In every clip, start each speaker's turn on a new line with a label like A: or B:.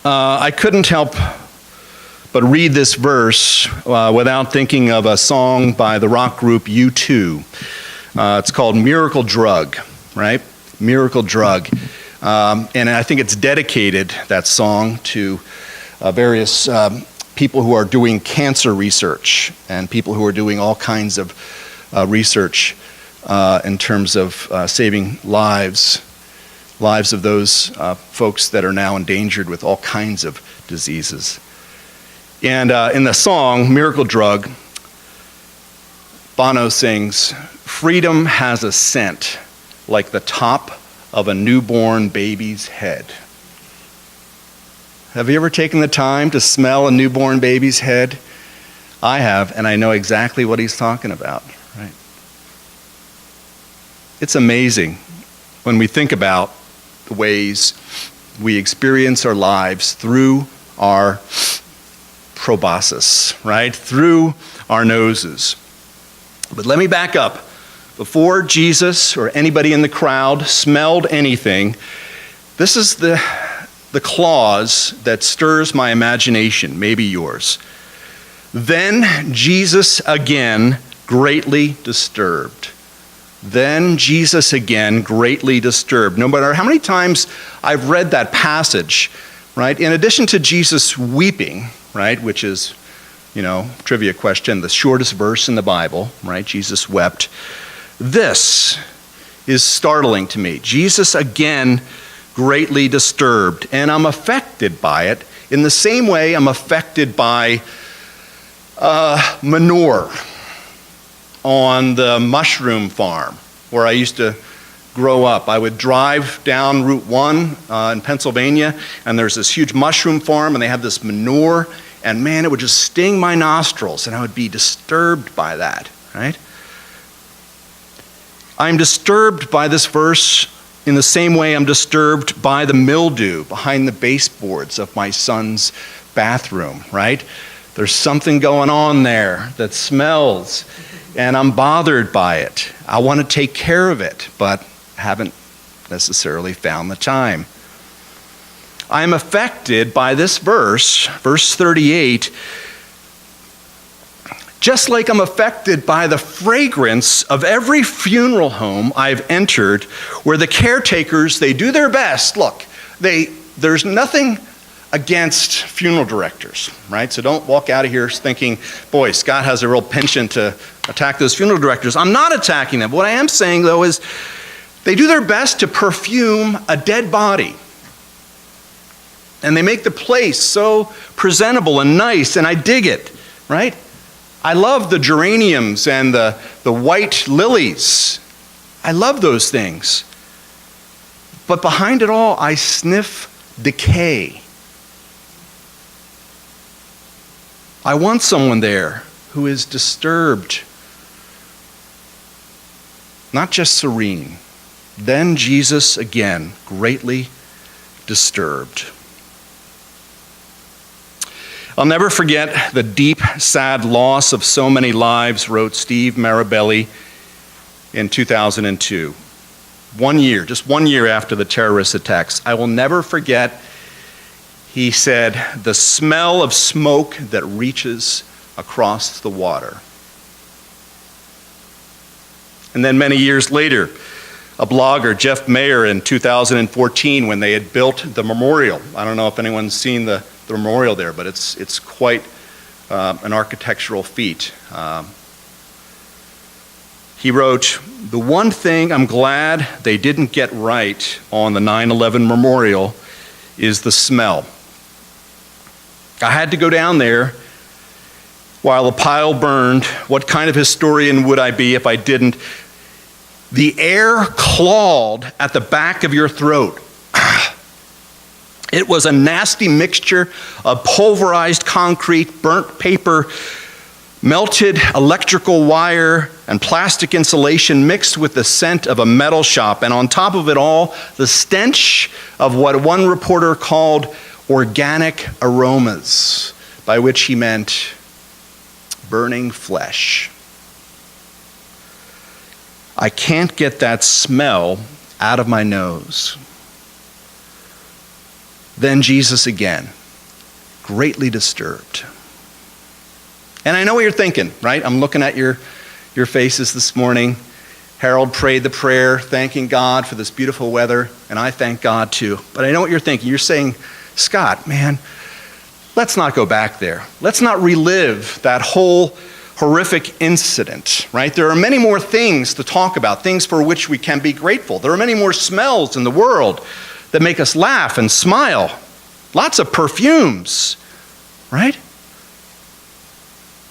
A: I couldn't help but read this verse without thinking of a song by the rock group U2. It's called Miracle Drug, right? Miracle Drug. And I think it's dedicated, that song, to various people who are doing cancer research and people who are doing all kinds of research in terms of saving lives of those folks that are now endangered with all kinds of diseases. And in the song, Miracle Drug, Bono sings, "Freedom has a scent like the top of a newborn baby's head." Have you ever taken the time to smell a newborn baby's head? I have, and I know exactly what he's talking about, right? It's amazing when we think about the ways we experience our lives through our proboscis, right? Through our noses. But let me back up. Before Jesus or anybody in the crowd smelled anything, this is the clause that stirs my imagination, maybe yours. Then Jesus again greatly disturbed. Then Jesus again greatly disturbed. No matter how many times I've read that passage, right? In addition to Jesus weeping, right, which is, trivia question, the shortest verse in the Bible, right? Jesus wept. This is startling to me. Jesus again greatly disturbed, and I'm affected by it in the same way I'm affected by manure on the mushroom farm where I used to grow up. I would drive down Route 1 in Pennsylvania, and there's this huge mushroom farm, and they have this manure, and man, it would just sting my nostrils, and I would be disturbed by that, right? I'm disturbed by this verse in the same way I'm disturbed by the mildew behind the baseboards of my son's bathroom, right? There's something going on there that smells, and I'm bothered by it. I want to take care of it, but haven't necessarily found the time. I'm affected by this verse 38, just like I'm affected by the fragrance of every funeral home I've entered where the caretakers, they do their best. Look, there's nothing against funeral directors, right? So don't walk out of here thinking, boy, Scott has a real penchant to attack those funeral directors. I'm not attacking them. What I am saying, though, is they do their best to perfume a dead body. And they make the place so presentable and nice, and I dig it, right? I love the geraniums and the white lilies. I love those things. But behind it all, I sniff decay. I want someone there who is disturbed, not just serene. Then Jesus again, greatly disturbed. I'll never forget the deep, sad loss of so many lives, wrote Steve Marabelli in 2002. 1 year, just 1 year after the terrorist attacks. I will never forget, he said, the smell of smoke that reaches across the water. And then many years later, a blogger, Jeff Mayer, in 2014, when they had built the memorial. I don't know if anyone's seen the memorial there, but it's quite an architectural feat. He wrote, "The one thing I'm glad they didn't get right on the 9/11 memorial is the smell. I had to go down there while the pile burned. What kind of historian would I be if I didn't? The air clawed at the back of your throat. It was a nasty mixture of pulverized concrete, burnt paper, melted electrical wire, and plastic insulation mixed with the scent of a metal shop. And on top of it all, the stench of what one reporter called organic aromas, by which he meant burning flesh. I can't get that smell out of my nose." Then Jesus again, greatly disturbed. And I know what you're thinking, right? I'm looking at your faces this morning. Harold prayed the prayer, thanking God for this beautiful weather, and I thank God too. But I know what you're thinking. You're saying, Scott, man, let's not go back there. Let's not relive that whole horrific incident, right? There are many more things to talk about, things for which we can be grateful. There are many more smells in the world that make us laugh and smile. Lots of perfumes, right?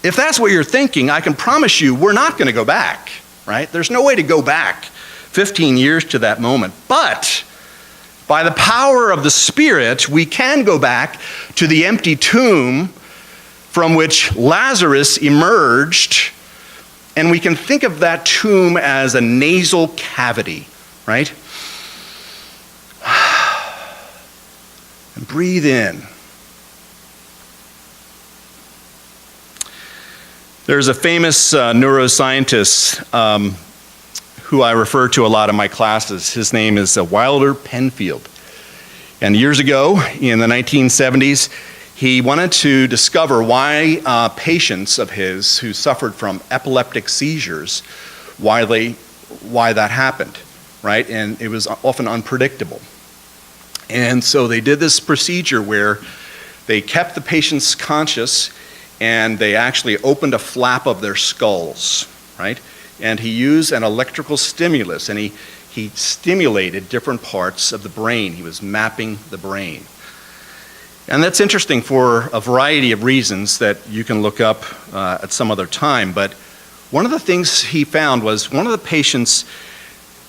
A: If that's what you're thinking, I can promise you we're not going to go back, right? There's no way to go back 15 years to that moment. But by the power of the Spirit, we can go back to the empty tomb from which Lazarus emerged, and we can think of that tomb as a nasal cavity, right? And breathe in. There's a famous neuroscientist who I refer to a lot in my classes. His name is Wilder Penfield. And years ago, in the 1970s, he wanted to discover why patients of his who suffered from epileptic seizures, why that happened, right? And it was often unpredictable. And so they did this procedure where they kept the patients conscious and they actually opened a flap of their skulls, right? And he used an electrical stimulus and he stimulated different parts of the brain. He was mapping the brain. And that's interesting for a variety of reasons that you can look up at some other time. But one of the things he found was one of the patients,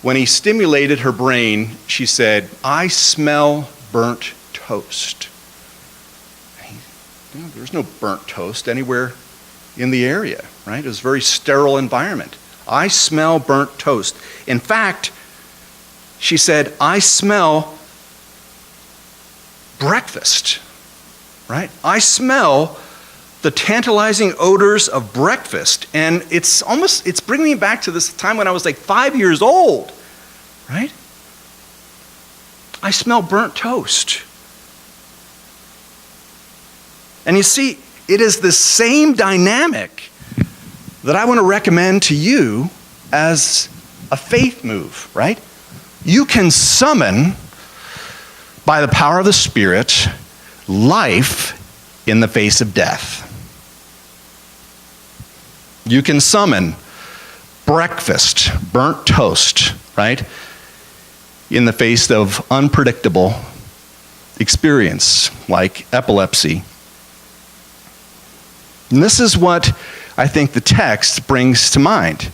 A: when he stimulated her brain, she said, "I smell burnt toast." There's no burnt toast anywhere in the area, right? It was a very sterile environment. "I smell burnt toast." In fact, she said, "I smell breakfast," right? "I smell the tantalizing odors of breakfast." And it's bringing me back to this time when I was like 5 years old, right? I smell burnt toast. And you see, it is the same dynamic that I want to recommend to you as a faith move, right? You can summon, by the power of the Spirit, life in the face of death. You can summon breakfast, burnt toast, right? In the face of unpredictable experience like epilepsy. And this is what I think the text brings to mind.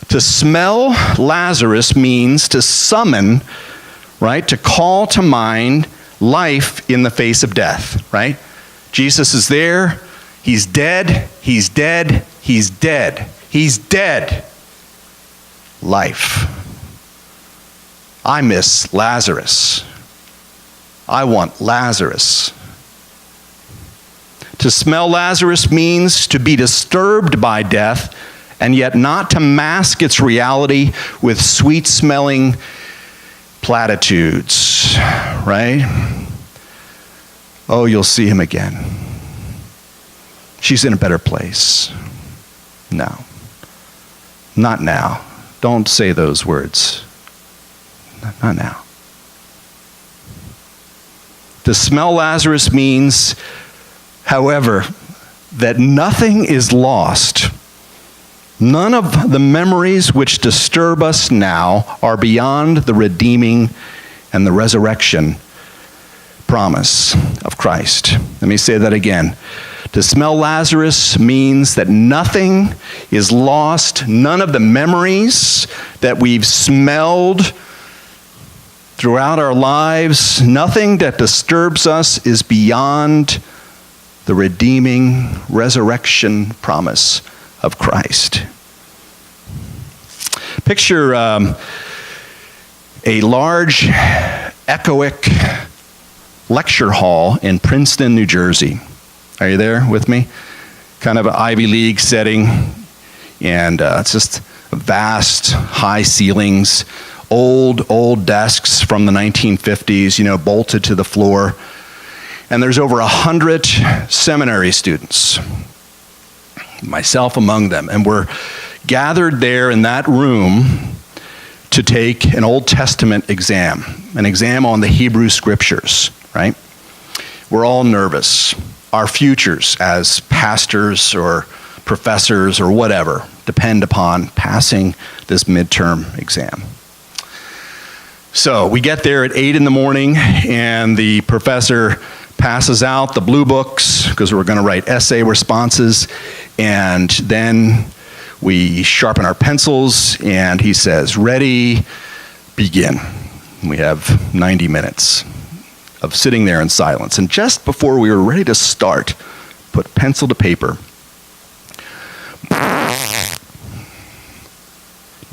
A: To smell Lazarus means to summon, right? To call to mind life in the face of death, right? Jesus is there. He's dead. He's dead. He's dead. He's dead. Life. I miss Lazarus. I want Lazarus. To smell Lazarus means to be disturbed by death and yet not to mask its reality with sweet-smelling platitudes, right? "Oh, you'll see him again. She's in a better place." No, not now. Don't say those words. Not now. To smell Lazarus means, however, that nothing is lost. None of the memories which disturb us now are beyond the redeeming and the resurrection promise of Christ. Let me say that again. To smell Lazarus means that nothing is lost. None of the memories that we've smelled throughout our lives, nothing that disturbs us is beyond the redeeming resurrection promise of Christ. Picture a large, echoic lecture hall in Princeton, New Jersey. Are you there with me? Kind of an Ivy League setting, and it's just vast, high ceilings, old desks from the 1950s, bolted to the floor. And there's over 100 seminary students, myself among them. And we're gathered there in that room to take an Old Testament exam, an exam on the Hebrew Scriptures, right? We're all nervous. Our futures as pastors or professors or whatever depend upon passing this midterm exam. So we get there at 8 in the morning, and the professor passes out the blue books because we're going to write essay responses, and then we sharpen our pencils, and he says, "Ready, begin." We have 90 minutes of sitting there in silence. And just before we were ready to start, put pencil to paper,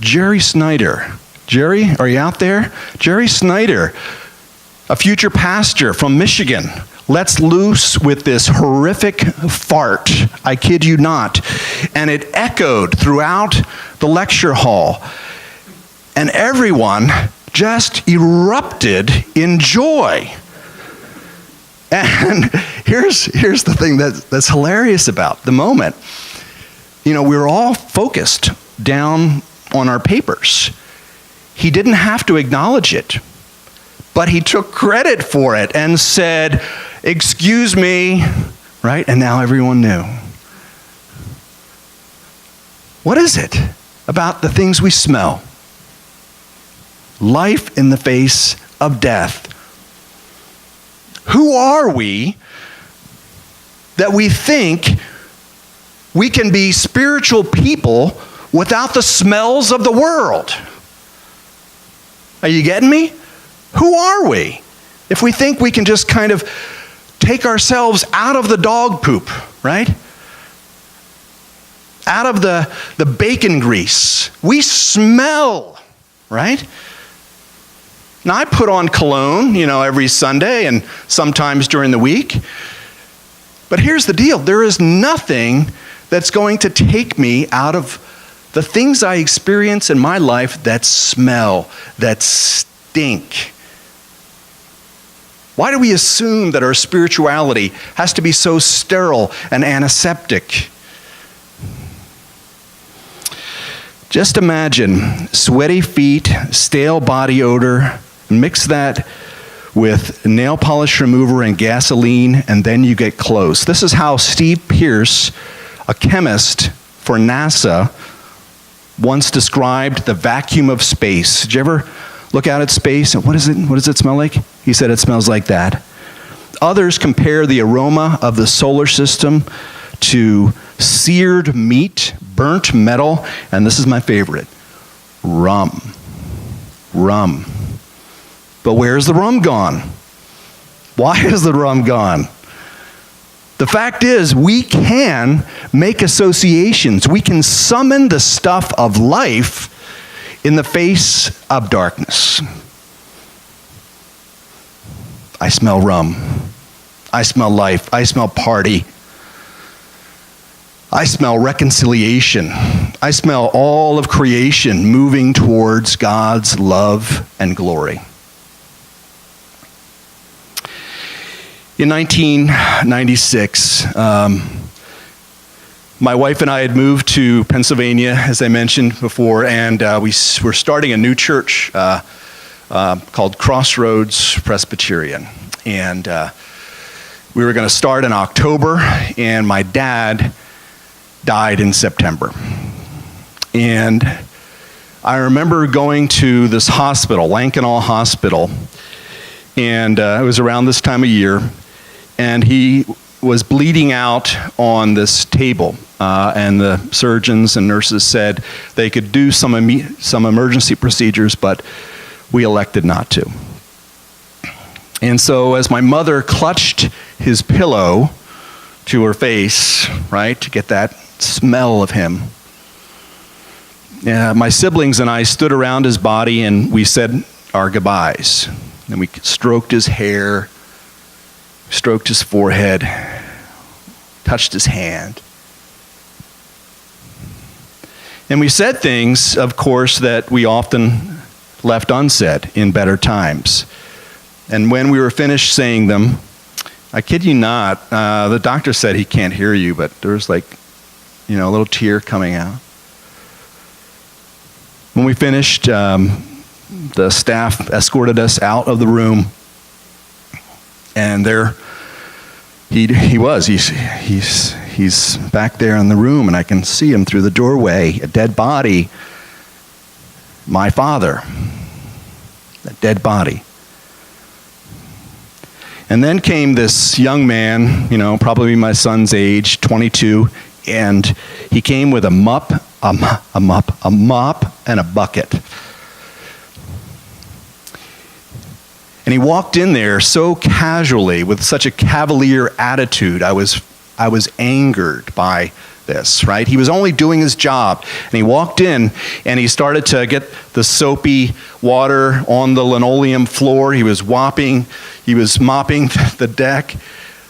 A: Jerry Snyder. Jerry, are you out there? Jerry Snyder, a future pastor from Michigan, lets loose with this horrific fart. I kid you not. And it echoed throughout the lecture hall. And everyone just erupted in joy. And here's the thing that's hilarious about the moment. We were all focused down on our papers. He didn't have to acknowledge it, but he took credit for it and said, "Excuse me," right? And now everyone knew. What is it about the things we smell? Life in the face of death. Who are we that we think we can be spiritual people without the smells of the world? Are you getting me? Who are we if we think we can just kind of take ourselves out of the dog poop, right? Out of the bacon grease. We smell, right? Now, I put on cologne, every Sunday and sometimes during the week. But here's the deal. There is nothing that's going to take me out of the things I experience in my life that smell, that stink. Why do we assume that our spirituality has to be so sterile and antiseptic? Just imagine sweaty feet, stale body odor, mix that with nail polish remover and gasoline, and then you get close. This is how Steve Pierce, a chemist for NASA, once described the vacuum of space. Did you ever look out at space and what does it smell like? He said it smells like that. Others compare the aroma of the solar system to seared meat, burnt metal, and this is my favorite, rum. Rum. But where's the rum gone? Why is the rum gone? The fact is, we can make associations. We can summon the stuff of life in the face of darkness. I smell rum. I smell life. I smell party. I smell reconciliation. I smell all of creation moving towards God's love and glory. In 1996, my wife and I had moved to Pennsylvania, as I mentioned before, and we were starting a new church called Crossroads Presbyterian. And we were going to start in October, and my dad died in September. And I remember going to this hospital, Lankenau Hospital, and it was around this time of year, and he was bleeding out on this table, and the surgeons and nurses said they could do some emergency procedures, but we elected not to. And so as my mother clutched his pillow to her face, right, to get that smell of him, my siblings and I stood around his body and we said our goodbyes. And we stroked his hair, stroked his forehead, touched his hand. And we said things, of course, that we often left unsaid in better times. And when we were finished saying them, I kid you not, the doctor said he can't hear you, but there was like, a little tear coming out. When we finished, the staff escorted us out of the room, and there he was. He's back there in the room, and I can see him through the doorway, a dead body. My father, a dead body. And then came this young man, probably my son's age, 22, and he came with a mop, and a bucket. And he walked in there so casually, with such a cavalier attitude. I was angered by this, right? He was only doing his job. And he walked in, and he started to get the soapy water on the linoleum floor. He was mopping the deck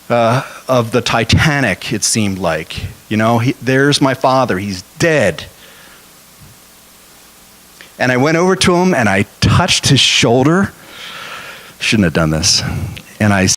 A: of the Titanic, it seemed like. There's my father. He's dead. And I went over to him, and I touched his shoulder. Shouldn't have done this. And I